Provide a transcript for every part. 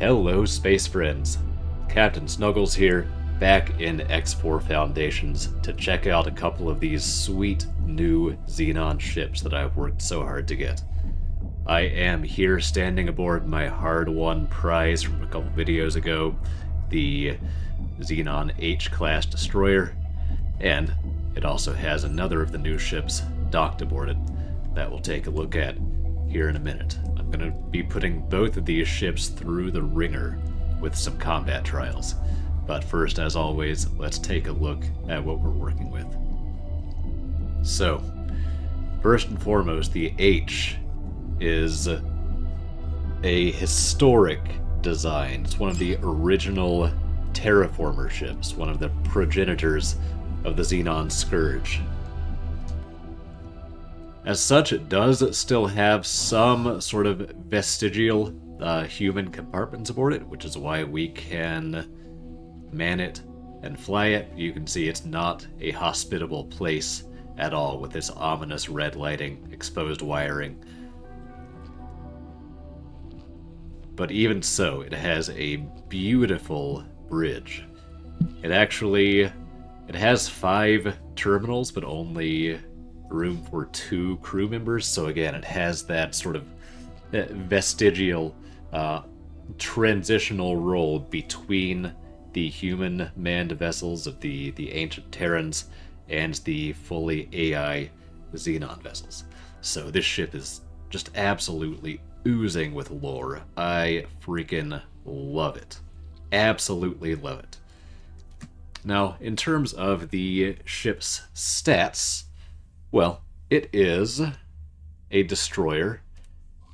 Hello, space friends. Captain Snuggles here, back in X4 Foundations to check out a couple of these sweet new Xenon ships that I've worked so hard to get. I am here standing aboard my hard-won prize from a couple videos ago, the Xenon H-class destroyer, and it also has another of the new ships docked aboard it that we'll take a look at here in a minute. I'm going to be putting both of these ships through the ringer with some combat trials. But first, as always, let's take a look at what we're working with. So, first and foremost, the H is a historic design. It's one of the original Terraformer ships, one of the progenitors of the Xenon Scourge. As such, it does still have some sort of vestigial human compartments aboard it, which is why we can man it and fly it. You can see it's not a hospitable place at all with this ominous red lighting, exposed wiring. But even so, it has a beautiful bridge. It has 5 terminals, but only room for 2 crew members, so again, it has that sort of vestigial transitional role between the human manned vessels of the ancient Terrans and the fully AI Xenon vessels. So this ship is just absolutely oozing with lore. I freaking love it. Absolutely love it. Now, in terms of the ship's stats, well, it is a destroyer,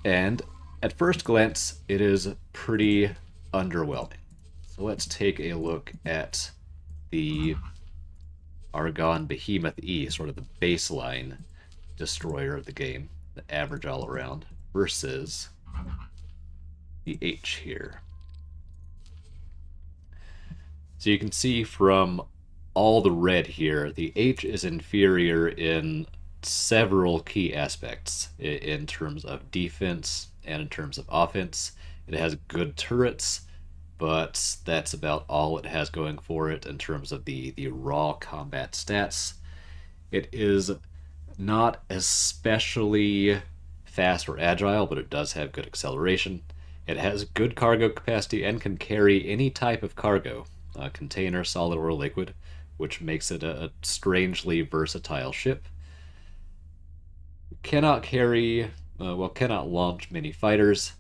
and at first glance, it is pretty underwhelming. So let's take a look at the Argon Behemoth E, sort of the baseline destroyer of the game, the average all around, versus the H here. So you can see from all the red here, the H is inferior in several key aspects in terms of defense and in terms of offense. It has good turrets, but that's about all it has going for it in terms of the raw combat stats. It is not especially fast or agile, but it does have good acceleration. It has good cargo capacity and can carry any type of cargo, container, solid, or liquid, which makes it a strangely versatile ship. Cannot launch many fighters,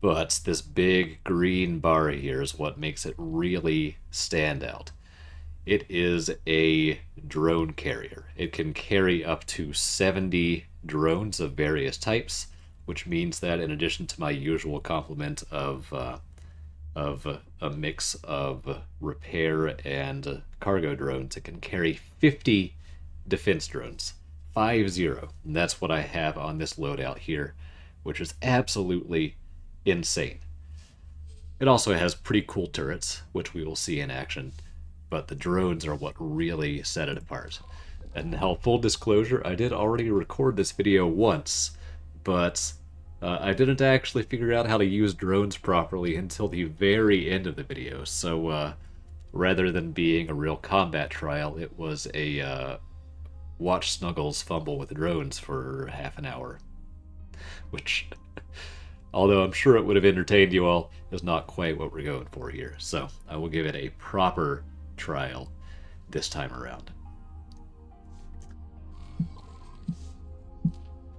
but this big green bar here is what makes it really stand out. It is a drone carrier. It can carry up to 70 drones of various types, which means that in addition to my usual complement of a mix of repair and cargo drones, it can carry 50 defense drones. 50. And that's what I have on this loadout here, which is absolutely insane. It also has pretty cool turrets, which we will see in action, but the drones are what really set it apart. And now, full disclosure, I did already record this video once, but I didn't actually figure out how to use drones properly until the very end of the video, so rather than being a real combat trial, it was a watch Snuggles fumble with drones for half an hour. Which, although I'm sure it would have entertained you all, is not quite what we're going for here. So I will give it a proper trial this time around.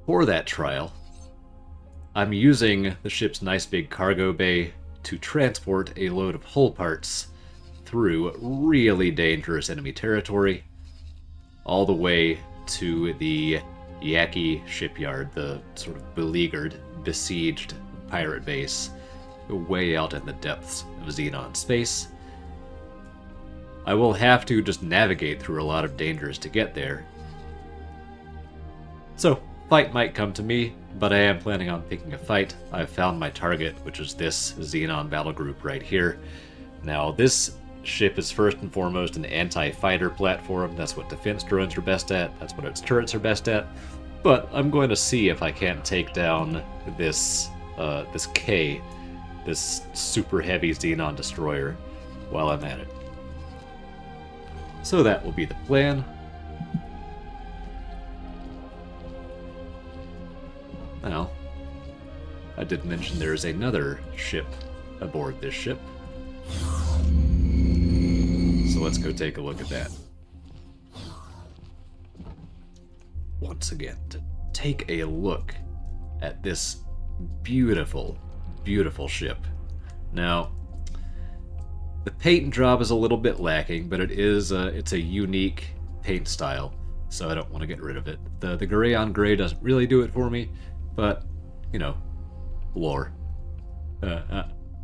For that trial, I'm using the ship's nice big cargo bay to transport a load of hull parts through really dangerous enemy territory, all the way to the Yaki shipyard, the sort of beleaguered, besieged pirate base, way out in the depths of Xenon space. I will have to just navigate through a lot of dangers to get there. So, fight might come to me, but I am planning on picking a fight. I've found my target, which is this Xenon battle group right here. Now, this ship is first and foremost an anti-fighter platform. That's what defense drones are best at. That's what its turrets are best at. But I'm going to see if I can't take down this K this super heavy Xenon destroyer while I'm at it. So that will be the plan. Now, I did mention there's another ship aboard this ship. So let's go take a look at that. Once again, to take a look at this beautiful, beautiful ship. Now, the paint job is a little bit lacking, but it's a unique paint style, so I don't want to get rid of it. The gray on gray doesn't really do it for me, but, you know, lore.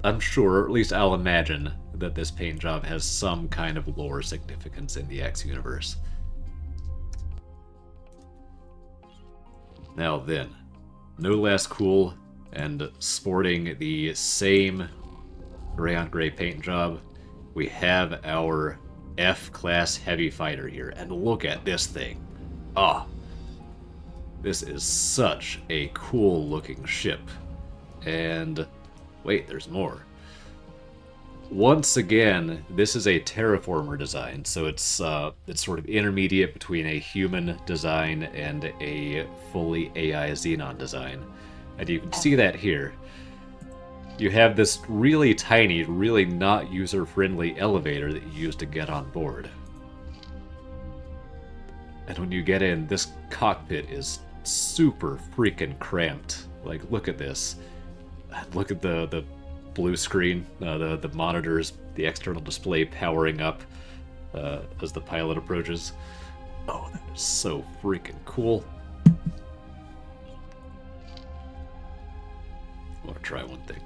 I'm sure, or at least I'll imagine, that this paint job has some kind of lore significance in the X universe. Now then, no less cool, and sporting the same gray on gray paint job, we have our F-class heavy fighter here, and look at this thing. Ah, this is such a cool looking ship. And wait, there's more. Once again, this is a Terraformer design, so it's sort of intermediate between a human design and a fully AI Xenon design. And you can see that here. You have this really tiny, really not user-friendly elevator that you use to get on board. And when you get in, this cockpit is super freaking cramped. Like, look at this. Look at the blue screen, the monitors, the external display powering up as the pilot approaches. Oh, that is so freaking cool. I want to try one thing.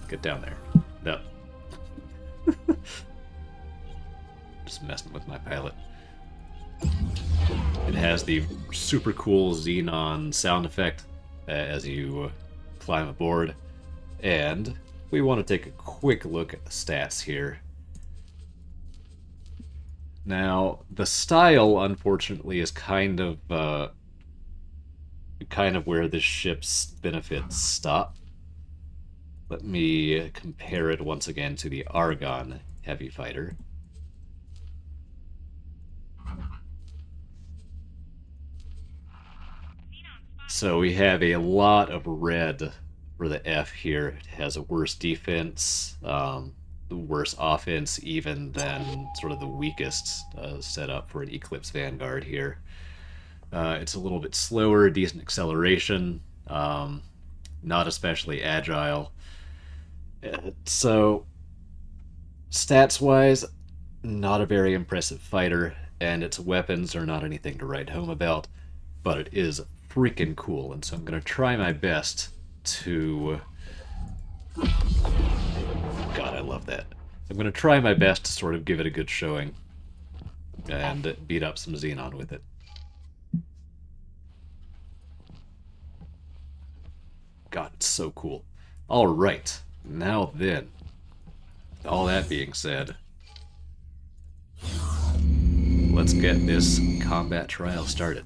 Get down there. No. Just messing with my pilot. It has the super cool Xenon sound effect as you climb aboard. And we want to take a quick look at the stats here. Now, the style, unfortunately, is kind of where this ship's benefits stop. Let me compare it once again to the Argon heavy fighter. So we have a lot of red for the F here. It has a worse defense, worse offense even than sort of the weakest setup for an Eclipse Vanguard here. It's a little bit slower, decent acceleration, not especially agile. So, stats-wise, not a very impressive fighter, and its weapons are not anything to write home about, but it is freaking cool, and so I'm going to try my best to... God, I love that. I'm going to try my best to sort of give it a good showing and beat up some Xenon with it. God, it's so cool. Alright, now then, all that being said, let's get this combat trial started.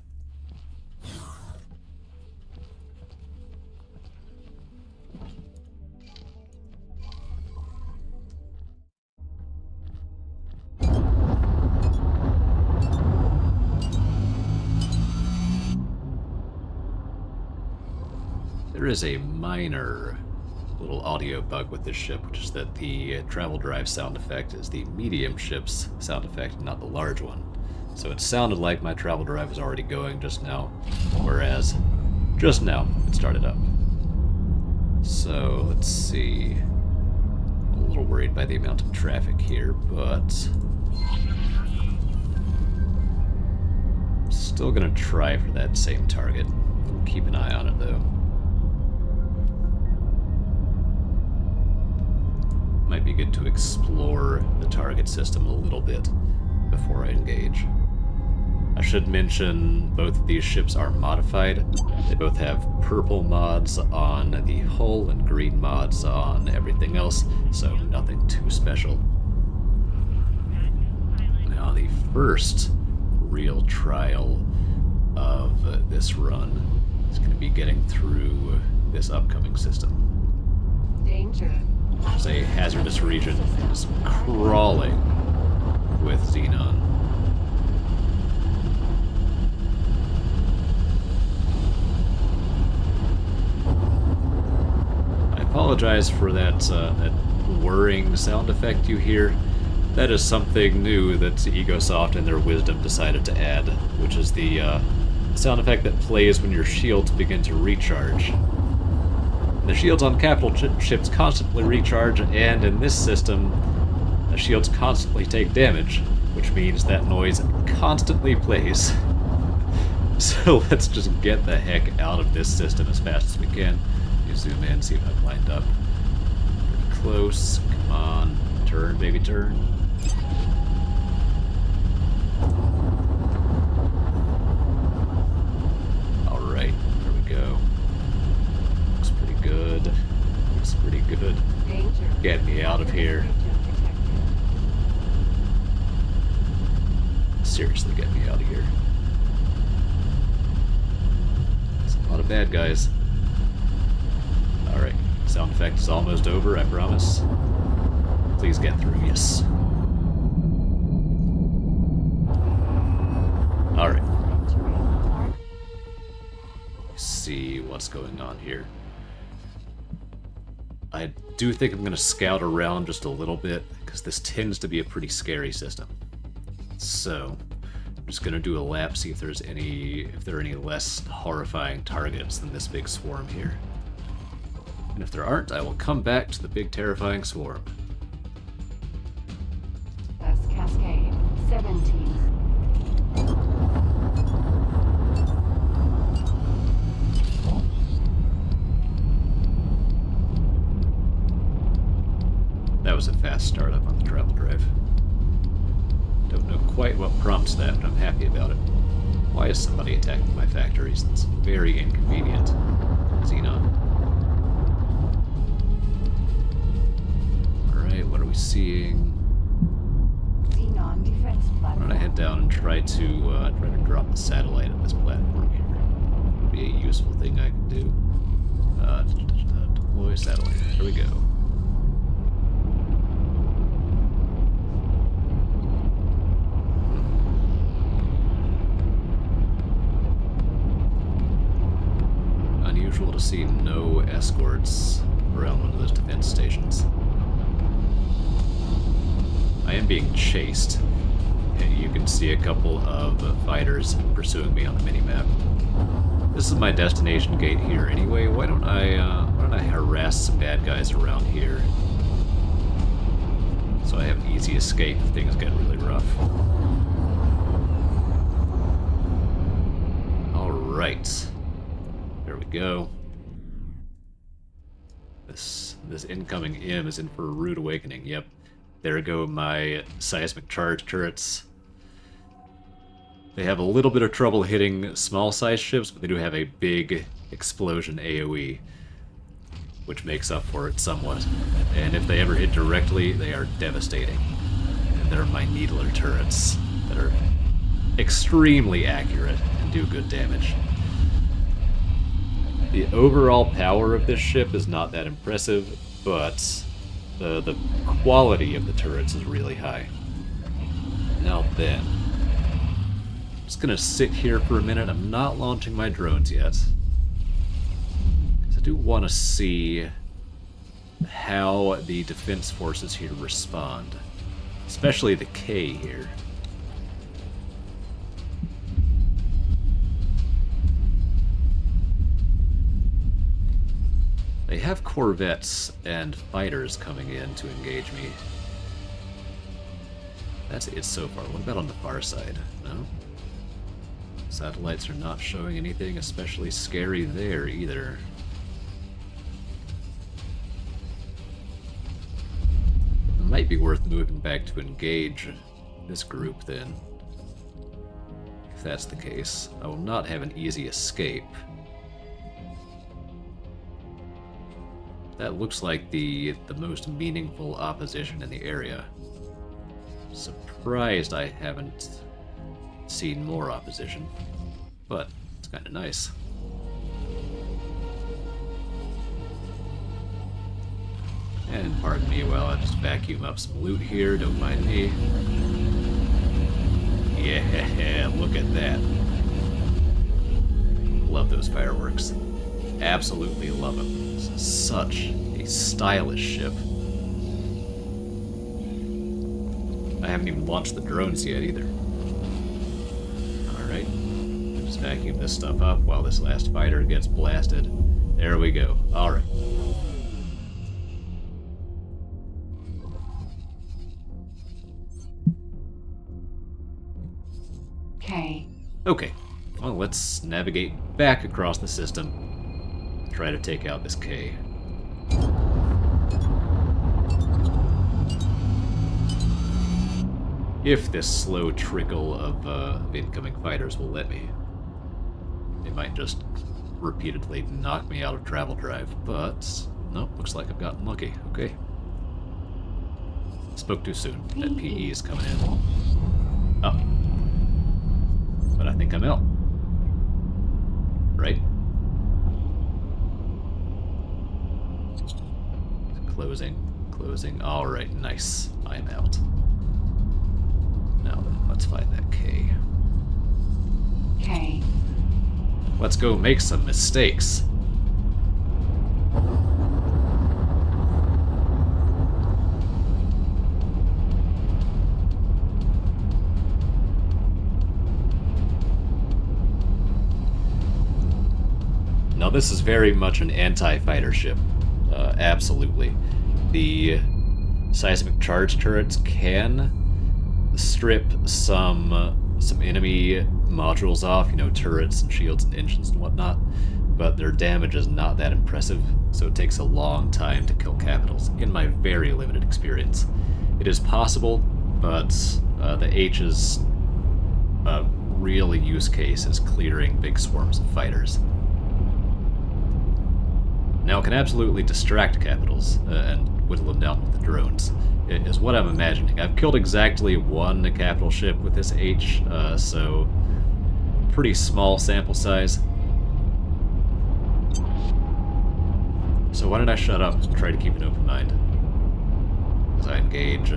There is a minor little audio bug with this ship, which is that the travel drive sound effect is the medium ship's sound effect, not the large one. So it sounded like my travel drive was already going just now, whereas just now it started up. So let's see. I'm a little worried by the amount of traffic here, but still gonna try for that same target. Keep an eye on it though. Might be good to explore the target system a little bit before I engage. I should mention both of these ships are modified. They both have purple mods on the hull and green mods on everything else, so nothing too special. Now the first real trial of this run is going to be getting through this upcoming system. Danger. It's a hazardous region. Just crawling with Xenon. I apologize for that that whirring sound effect you hear. That is something new that Egosoft in their wisdom decided to add, which is the sound effect that plays when your shields begin to recharge. The shields on capital ships constantly recharge, and in this system, the shields constantly take damage, which means that noise constantly plays. So let's just get the heck out of this system as fast as we can. You zoom in, see if I've lined up. Pretty close. Come on. Turn, baby, turn. Alright, there we go. Looks pretty good. Looks pretty good. Get me out of here. Seriously, get me out of here. There's a lot of bad guys. Alright, sound effect is almost over, I promise. Please get through, yes. Alright. See what's going on here. I do think I'm going to scout around just a little bit, because this tends to be a pretty scary system. So, I'm just going to do a lap, see if there are any less horrifying targets than this big swarm here. And if there aren't, I will come back to the big terrifying swarm. That's Cascade 17. That was a fast startup on the travel drive. Don't know quite what prompts that, but I'm happy about it. Why is somebody attacking my factories? That's very inconvenient. Xenon. Alright, what are we seeing? Xenon defense platform. Why don't I head down and try to drop the satellite at this platform here? Would be a useful thing I can do. Deploy satellite. There we go. Unusual to see no escorts around one of those defense stations. I am being chased. And you can see a couple of fighters pursuing me on the minimap. This is my destination gate here anyway. Why don't I harass some bad guys around here, so I have an easy escape if things get really rough. Alright. There we go. This incoming M is in for a rude awakening. Yep. There go my seismic charge turrets. They have a little bit of trouble hitting small-sized ships, but they do have a big explosion AoE, which makes up for it somewhat. And if they ever hit directly, they are devastating. And they're my needler turrets that are extremely accurate and do good damage. The overall power of this ship is not that impressive, but the quality of the turrets is really high. Now then, I'm just gonna sit here for a minute. I'm not launching my drones yet, because I do want to see how the defense forces here respond, especially the K here. They have corvettes and fighters coming in to engage me. That's it so far. What about on the far side? No? Satellites are not showing anything especially scary there either. It might be worth moving back to engage this group then. If that's the case, I will not have an easy escape. That looks like the most meaningful opposition in the area. Surprised I haven't seen more opposition, but it's kind of nice. And pardon me while I just vacuum up some loot here, don't mind me. Yeah, look at that. Love those fireworks. Absolutely love them. This is such a stylish ship. I haven't even launched the drones yet either. Alright. Just vacuum this stuff up while this last fighter gets blasted. There we go. Alright. K. Okay. Well, let's navigate back across the system. Try to take out this K. If this slow trickle of incoming fighters will let me. They might just repeatedly knock me out of travel drive, but nope, looks like I've gotten lucky. Okay. Spoke too soon. That PE is coming in. Oh. But I think I'm out. Right? Closing. Closing. Alright, nice. I am out. Now then, let's find that K. K. Let's go make some mistakes. Now this is very much an anti-fighter ship. Absolutely. The seismic charge turrets can strip some enemy modules off, you know, turrets and shields and engines and whatnot, but their damage is not that impressive, so it takes a long time to kill capitals, in my very limited experience. It is possible, but the H's real use case is clearing big swarms of fighters. Now it can absolutely distract capitals and whittle them down with the drones, is what I'm imagining. I've killed exactly one capital ship with this H, so pretty small sample size. So why don't I shut up and try to keep an open mind as I engage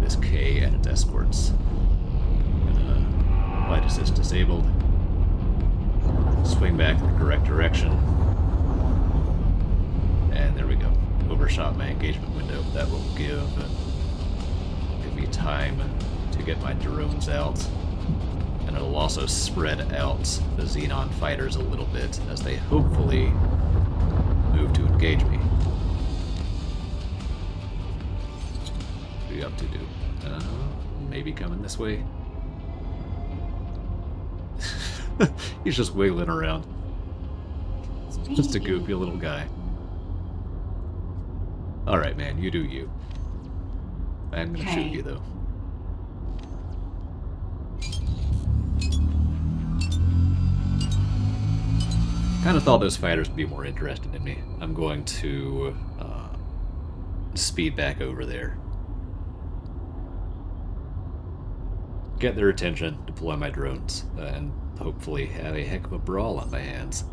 this K and its escorts. Light assist disabled. Swing back in the correct direction. And there we go. Overshot my engagement window. That will give me time to get my drones out. And it'll also spread out the Xenon fighters a little bit as they hopefully move to engage me. What are you up to, dude? Maybe coming this way? He's just wiggling around. Just a goofy little guy. Alright, man, you do you. I'm gonna shoot you, though. Kind of thought those fighters would be more interested in me. I'm going to speed back over there. Get their attention, deploy my drones, and hopefully have a heck of a brawl on my hands.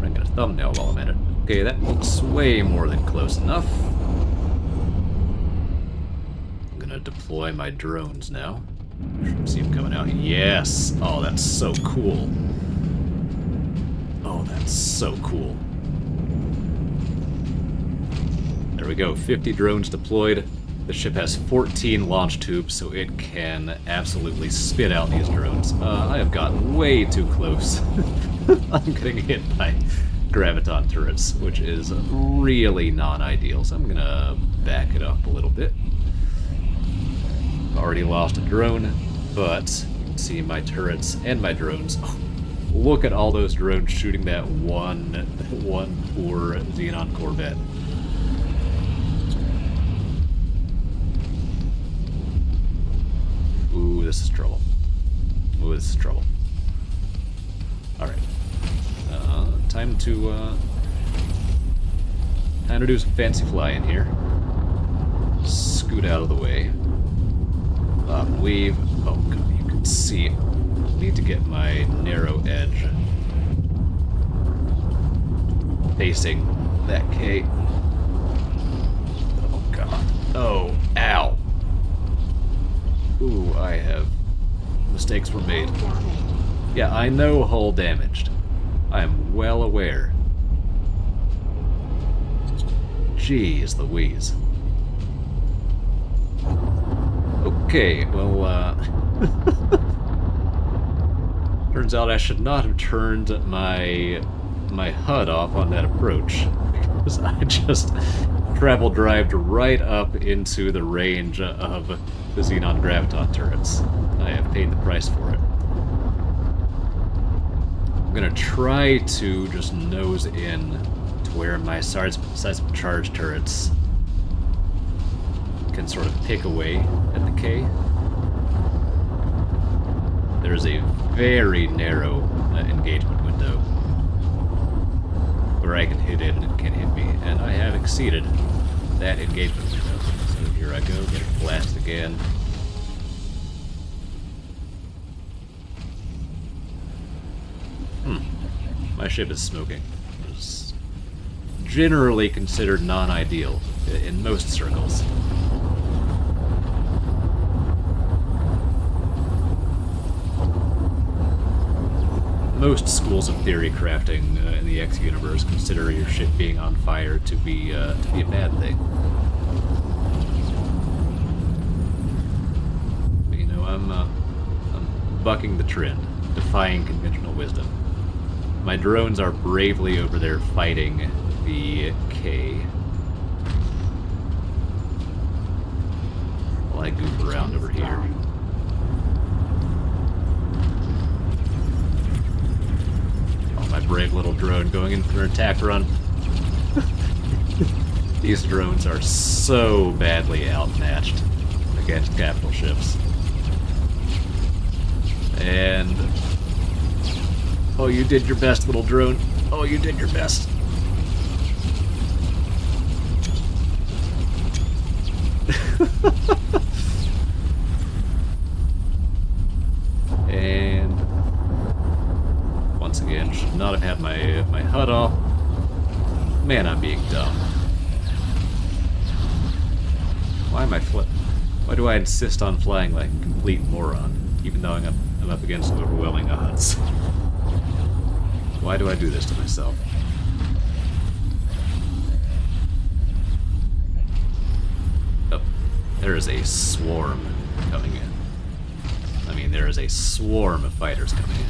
I'm gonna thumbnail while I'm at it. Okay, that looks way more than close enough. I'm gonna deploy my drones now. See them coming out. Yes! Oh, that's so cool. Oh, that's so cool. There we go. 50 drones deployed. The ship has 14 launch tubes, so it can absolutely spit out these drones. I have gotten way too close. I'm getting hit by graviton turrets, which is really non-ideal, so I'm gonna back it up a little bit. Already lost a drone, but you can see my turrets and my drones. Oh, look at all those drones shooting that one poor Xenon Corvette. Ooh, this is trouble. Ooh, this is trouble. Alright. Time Trying to do some fancy flying here. Scoot out of the way. Weave. Oh god, you can see. Need to get my narrow edge facing that K. Oh god. Oh, ow. Ooh, I have... mistakes were made. Yeah, I know hull damaged. I am well aware. Jeez Louise. Okay, well, turns out I should not have turned my HUD off on that approach, because I just travel-drived right up into the range of the Xenon graviton turrets. I have paid the price for it. I'm gonna try to just nose in to where my seismic charge turrets can sort of pick away at the K. There's a very narrow engagement window where I can hit it and it can hit me, and I have exceeded that engagement window. So here I go, get blasted again. My ship is smoking. It's generally considered non-ideal in most circles. Most schools of theory crafting in the X universe consider your ship being on fire to be a bad thing. But, you know, I'm bucking the trend, defying conventional wisdom. My drones are bravely over there fighting the K. While I goof around over here. My brave little drone going in for an attack run. These drones are so badly outmatched against capital ships. And... oh, you did your best, little drone. Oh, you did your best. And... once again, should not have had my HUD off. Man, I'm being dumb. Why am I why do I insist on flying like a complete moron, even though I'm up against overwhelming odds? Why do I do this to myself? Oh, there is a swarm coming in. I mean, there is a swarm of fighters coming in.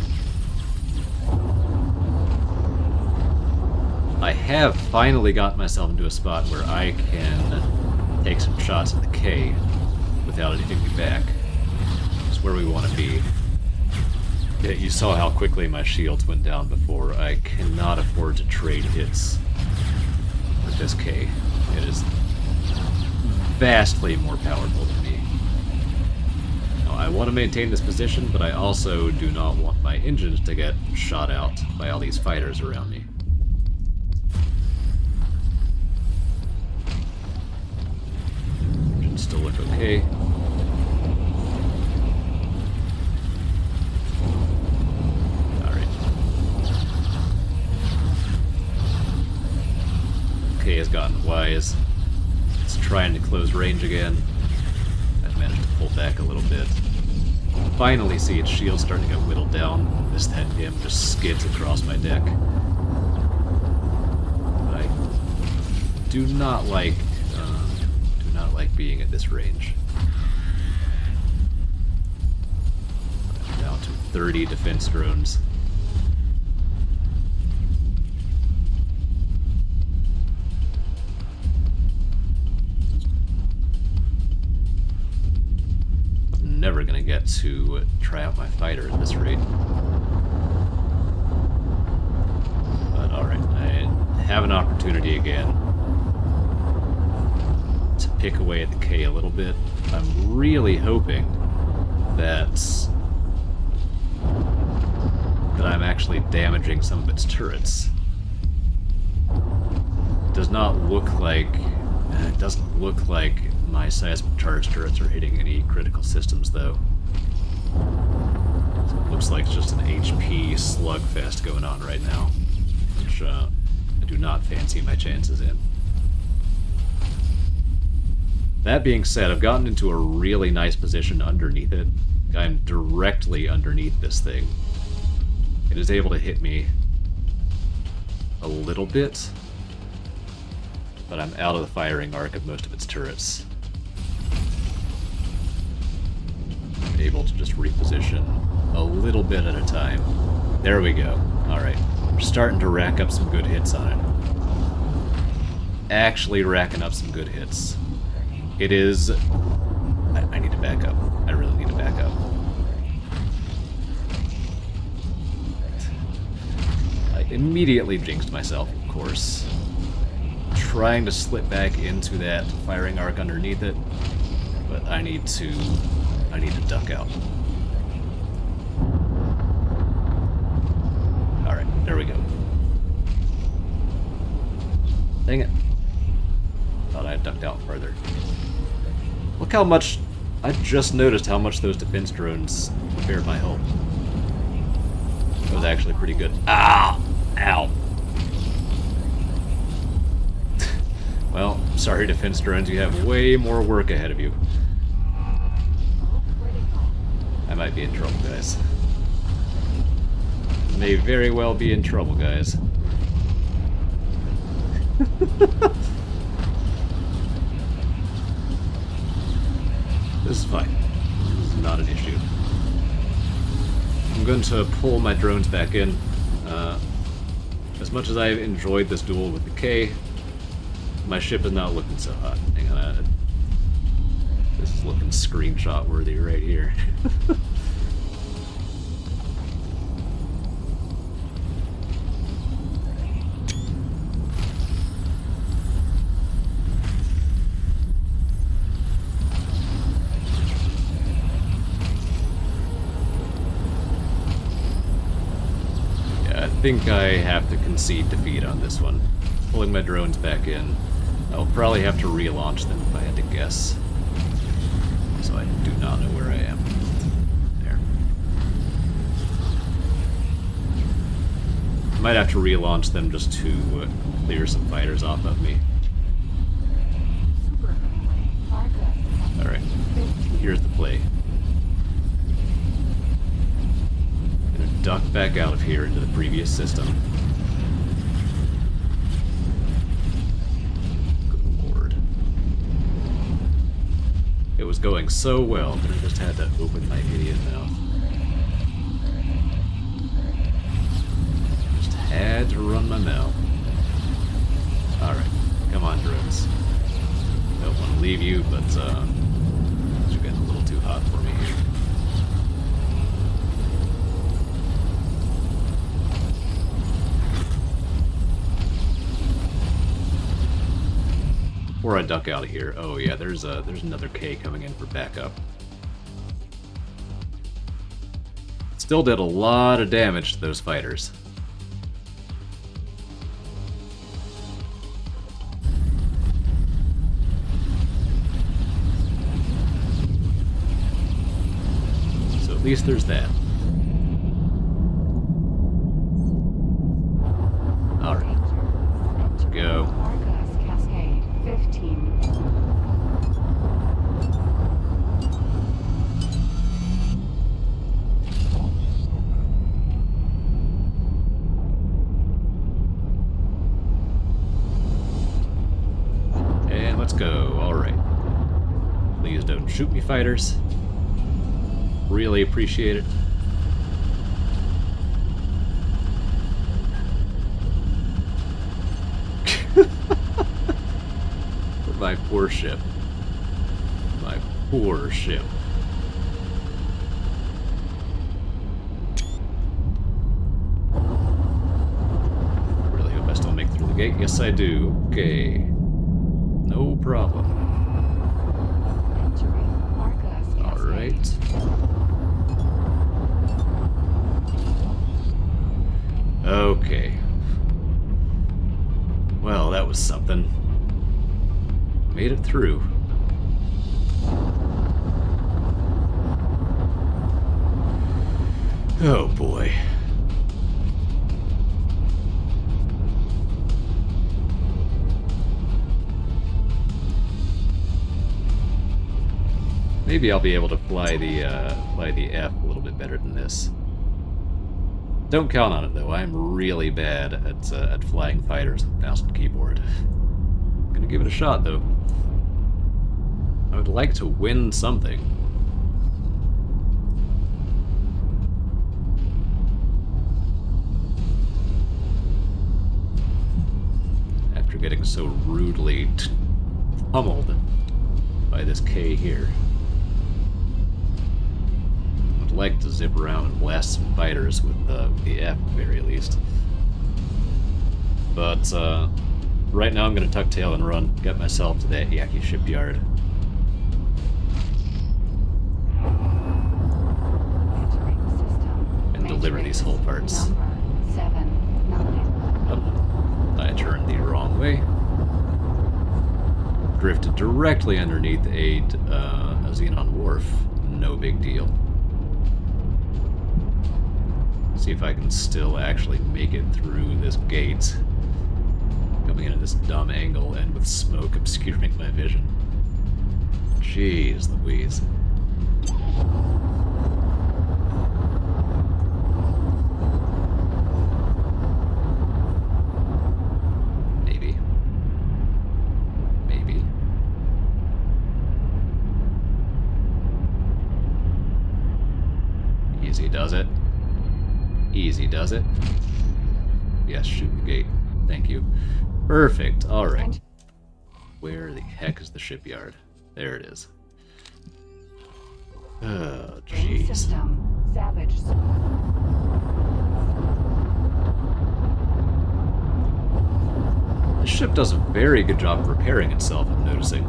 I have finally got myself into a spot where I can take some shots at the K without it hitting me back. It's where we want to be. Yeah, you saw how quickly my shields went down before. I cannot afford to trade hits with this K. It is vastly more powerful than me. Now, I want to maintain this position, but I also do not want my engines to get shot out by all these fighters around me. Engines still look okay. Has gotten wise. It's trying to close range again. I've managed to pull back a little bit. Finally see its shield starting to get whittled down as that imp just skids across my deck. But I do not like being at this range. I'm down to 30 defense drones. Never gonna get to try out my fighter at this rate. But alright, I have an opportunity again to pick away at the K a little bit. I'm really hoping that I'm actually damaging some of its turrets. does not look like... It doesn't look like my seismic charge turrets are hitting any critical systems, though. So it looks like it's just an HP slugfest going on right now, which I do not fancy my chances in. That being said, I've gotten into a really nice position underneath it. I'm directly underneath this thing. It is able to hit me a little bit, but I'm out of the firing arc of most of its turrets. I'm able to just reposition a little bit at a time. There we go. Alright. We're starting to rack up some good hits on it. Actually racking up some good hits. It is... I need to back up. I really need to back up. I immediately jinxed myself, of course. Trying to slip back into that firing arc underneath it, but I need to duck out. Alright, there we go. Dang it. Thought I had ducked out further. Look how much... I just noticed how much those defense drones repaired my hull. That was actually pretty good. Ah! Ow! Well, sorry defense drones, you have way more work ahead of you. I might be in trouble, guys. May very well be in trouble, guys. This is fine. This is not an issue. I'm going to pull my drones back in. As much as I've enjoyed this duel with the K, my ship is not looking so hot. Hang on. This is looking screenshot worthy right here. I think I have to concede defeat on this one. Pulling my drones back in. I'll probably have to relaunch them if I had to guess. So I do not know where I am. There. I might have to relaunch them just to clear some fighters off of me. Alright, here's the play. Duck back out of here into the previous system. Good lord. It was going so well, but I just had to open my idiot mouth. Just had to run my mouth. Alright, come on, drones. Don't want to leave you, but you're getting a little too hot for me here. Before I duck out of here, oh yeah, there's another K coming in for backup. Still did a lot of damage to those fighters. So at least there's that. Alright. Let's go. 15. And let's go. Alright. Please don't shoot me, fighters. Really appreciate it. My poor ship. My poor ship. Really hope I still make it through the gate. Yes, I do. Okay. No problem. Alright. Okay. Well, that was something. Made it through. Oh boy. Maybe I'll be able to fly the F a little bit better than this. Don't count on it though. I'm really bad at flying fighters with mouse and keyboard. I'm gonna give it a shot though. I would like to win something. After getting so rudely pummeled by this K here. I'd like to zip around and blast some fighters with the F at the very least. But right now I'm going to tuck tail and run, get myself to that Yaki shipyard. And deliver these hull parts. Number 7, 9. Oh, I turned the wrong way. Drifted directly underneath a Xenon wharf. No big deal. See if I can still actually make it through this gate. Coming in at this dumb angle and with smoke obscuring my vision. Jeez Louise. Maybe. Maybe. Easy does it. Easy does it. Yes, shoot the gate. Thank you. Perfect. Alright. Where the heck is the shipyard? There it is. Oh, jeez. System. Savage. The ship does a very good job of repairing itself, I'm noticing.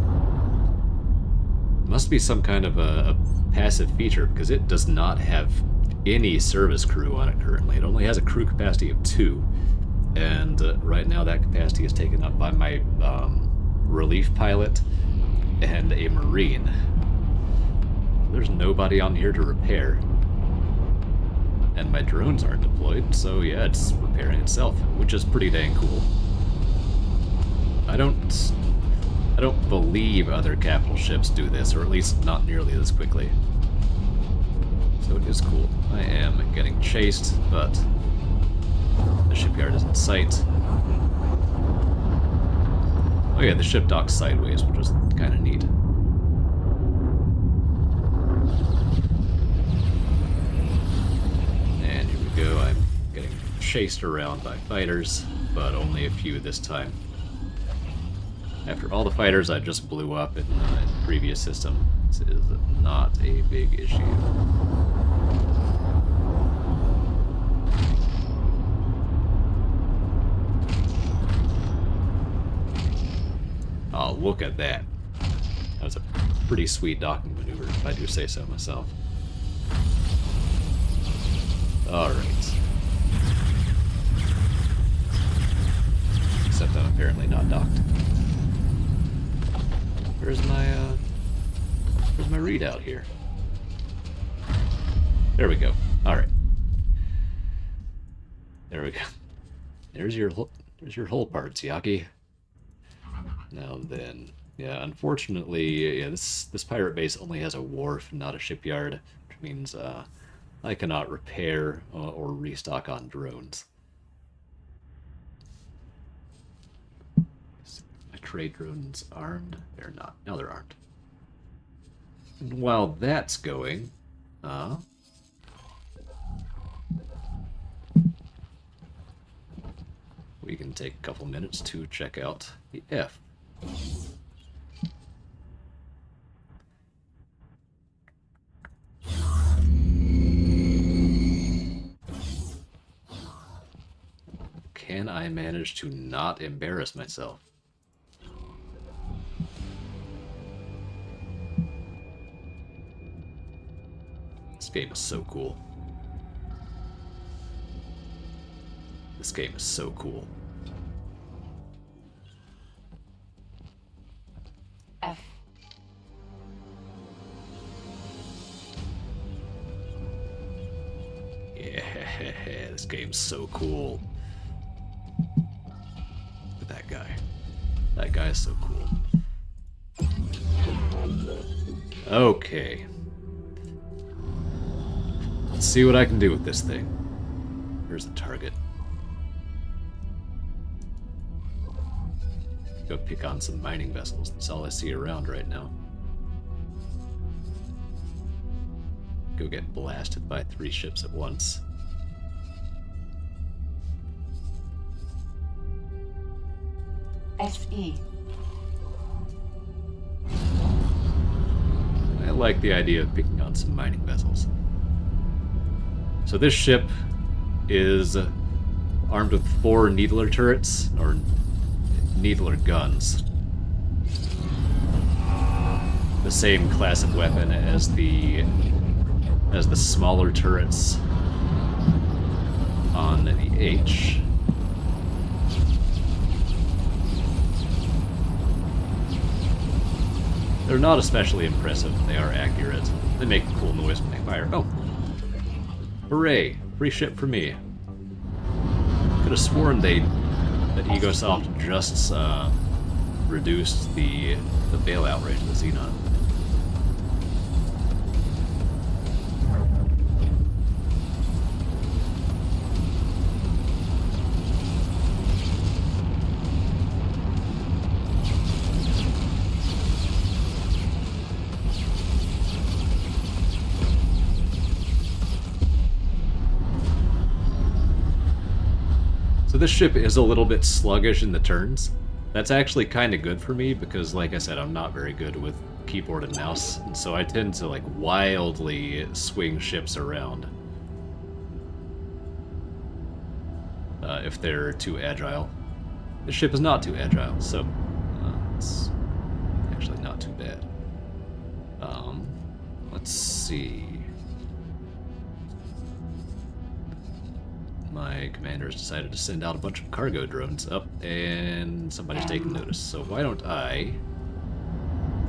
Must be some kind of a passive feature, because it does not have any service crew on it currently. It only has a crew capacity of 2, and right now that capacity is taken up by my relief pilot and a marine. There's nobody on here to repair. And my drones aren't deployed, so yeah, it's repairing itself, which is pretty dang cool. I don't believe other capital ships do this, or at least not nearly this quickly. So it is cool. I am getting chased, but the shipyard is in sight. Oh yeah, the ship docks sideways, which was kind of neat. And here we go. I'm getting chased around by fighters, but only a few this time. After all the fighters I just blew up in the previous system, this is not a big issue. Oh, look at that. That was a pretty sweet docking maneuver, if I do say so myself. Alright. Except I'm apparently not docked. Where's my readout here? There we go. Alright. There we go. There's your hull parts, Yaki. Now then, yeah, unfortunately, yeah, this pirate base only has a wharf, not a shipyard, which means I cannot repair or restock on drones. My trade drones armed? They're not. No, they're armed. And while that's going, we can take a couple minutes to check out the F. Can I manage to not embarrass myself? This game is so cool. This game is so cool. this game's so cool. Look at that guy. That guy is so cool. Okay. Let's see what I can do with this thing. Here's the target. Go pick on some mining vessels. That's all I see around right now. Go get blasted by 3 ships at once. SE. I like the idea of picking on some mining vessels. So this ship is armed with 4 needler turrets, or needler guns. The same class of weapon as the smaller turrets on the H. They're not especially impressive, they are accurate. They make a cool noise when they fire. Oh! Hooray! Free ship for me. Could have sworn that Egosoft just reduced the bailout rate of the Xenon. So this ship is a little bit sluggish in the turns. That's actually kind of good for me because, like I said, I'm not very good with keyboard and mouse, and so I tend to like wildly swing ships around if they're too agile. This ship is not too agile, so it's actually not too bad. Let's see. My commanders decided to send out a bunch of cargo drones up, and somebody's taking notice. So why don't I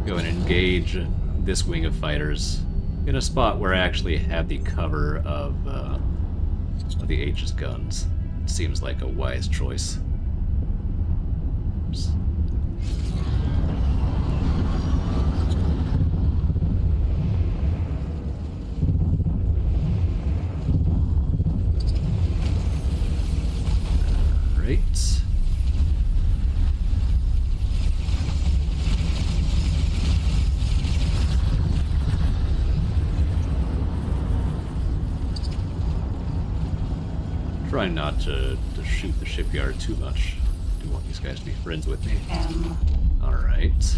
go and engage this wing of fighters in a spot where I actually have the cover of the H's guns. It seems like a wise choice. Oops. Right. Try not to shoot the shipyard too much. I do want these guys to be friends with me. Alright.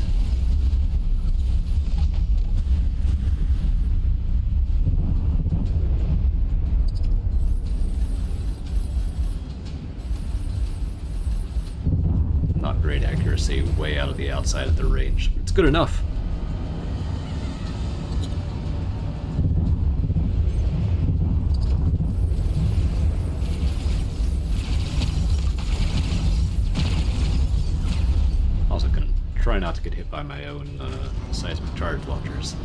Not great accuracy, way out of the outside of the range. It's good enough. Also gonna try not to get hit by my own seismic charge launchers.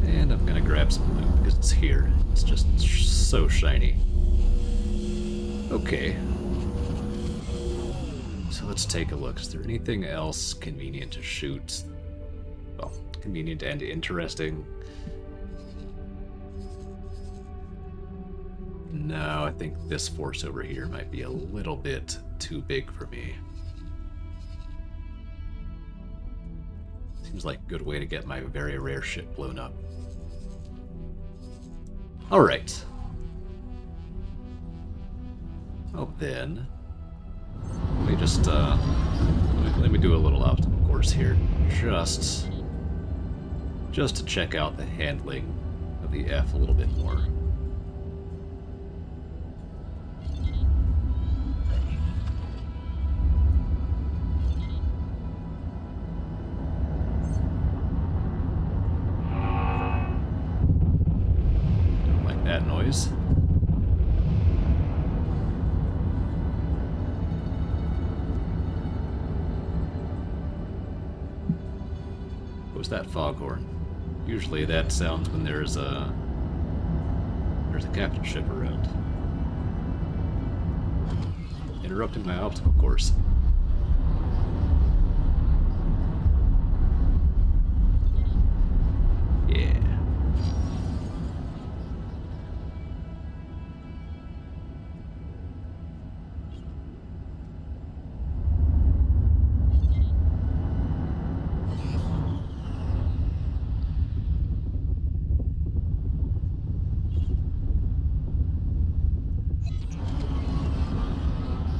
And I'm gonna grab some loot because it's here. It's just so shiny. Okay. So let's take a look. Is there anything else convenient to shoot? Well, convenient and interesting. No, I think this force over here might be a little bit too big for me. Seems like a good way to get my very rare ship blown up. Alright. Well then, let me just let me do a little obstacle course here, just to check out the handling of the F a little bit more. Don't like that noise. What was that foghorn? Usually that sounds when there's there's a capital ship around. Interrupting my obstacle course. Yeah.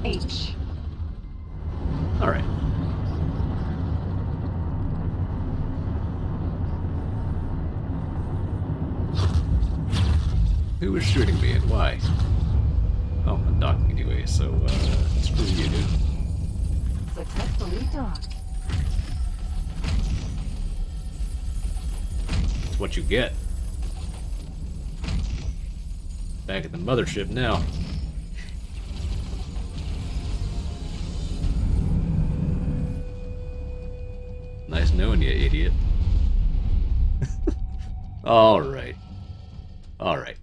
H. All right. Who is shooting me and why? Oh, I'm docking anyway, so screw you, dude. Successfully docked. It's what you get. Back at the mothership now. Nice knowing you, idiot. Alright. Alright.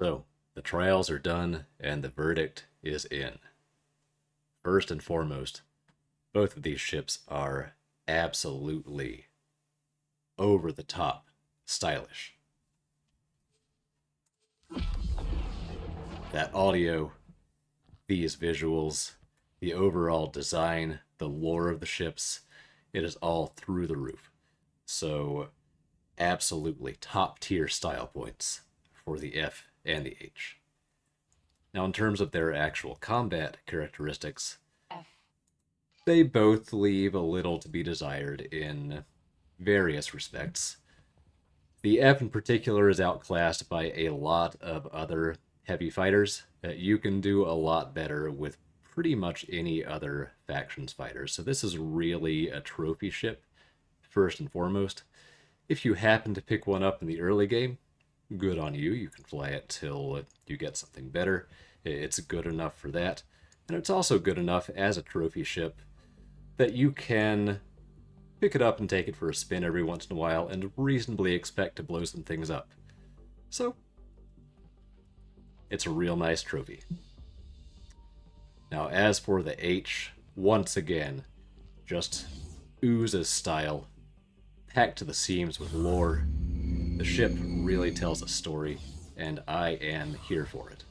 So, the trials are done, and the verdict is in. First and foremost, both of these ships are absolutely over the top stylish. That audio, these visuals, the overall design, the lore of the ships, it is all through the roof. So, absolutely top tier style points for the F and the H. Now, in terms of their actual combat characteristics, F. they both leave a little to be desired in various respects. The F in particular is outclassed by a lot of other heavy fighters. You can do a lot better with pretty much any other factions fighters. So this is really a trophy ship, first and foremost. If you happen to pick one up in the early game, good on you. You can fly it till you get something better. It's good enough for that. And it's also good enough as a trophy ship that you can pick it up and take it for a spin every once in a while and reasonably expect to blow some things up. So, it's a real nice trophy. Now, as for the H, once again, just oozes style, packed to the seams with lore. The ship really tells a story, and I am here for it.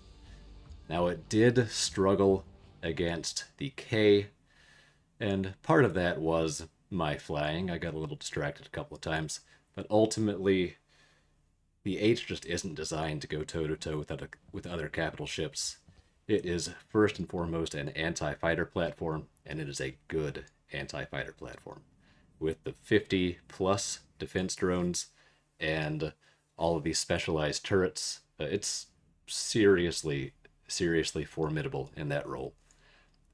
Now, it did struggle against the K, and part of that was my flying. I got a little distracted a couple of times, but ultimately, the H just isn't designed to go toe-to-toe with other capital ships. It is first and foremost an anti-fighter platform, and it is a good anti-fighter platform. With the 50-plus defense drones and all of these specialized turrets, it's seriously formidable in that role.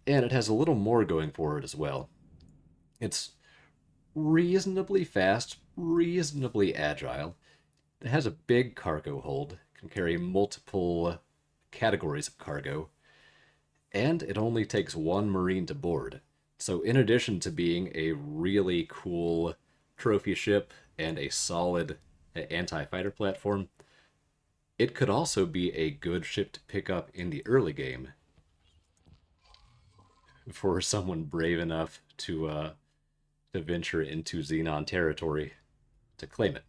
And it has a little more going for it as well. It's reasonably fast, reasonably agile. It has a big cargo hold, can carry multiple categories of cargo, and it only takes one Marine to board. So in addition to being a really cool trophy ship and a solid anti-fighter platform, it could also be a good ship to pick up in the early game for someone brave enough to venture into Xenon territory to claim it.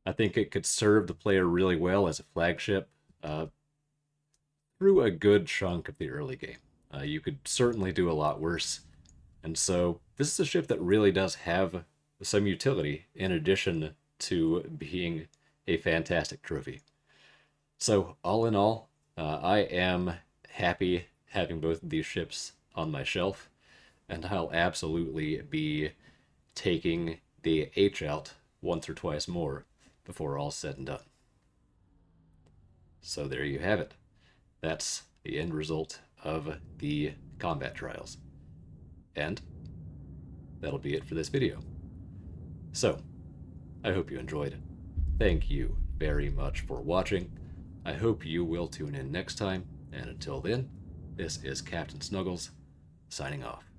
I think it could serve the player really well as a flagship through a good chunk of the early game. You could certainly do a lot worse. And so this is a ship that really does have some utility in addition to being a fantastic trophy. So all in all, I am happy having both of these ships on my shelf, and I'll absolutely be taking the H out once or twice more before all's said and done. So there you have it. That's the end result of the combat trials. And that'll be it for this video. So, I hope you enjoyed. Thank you very much for watching. I hope you will tune in next time, and until then, this is Captain Snuggles, signing off.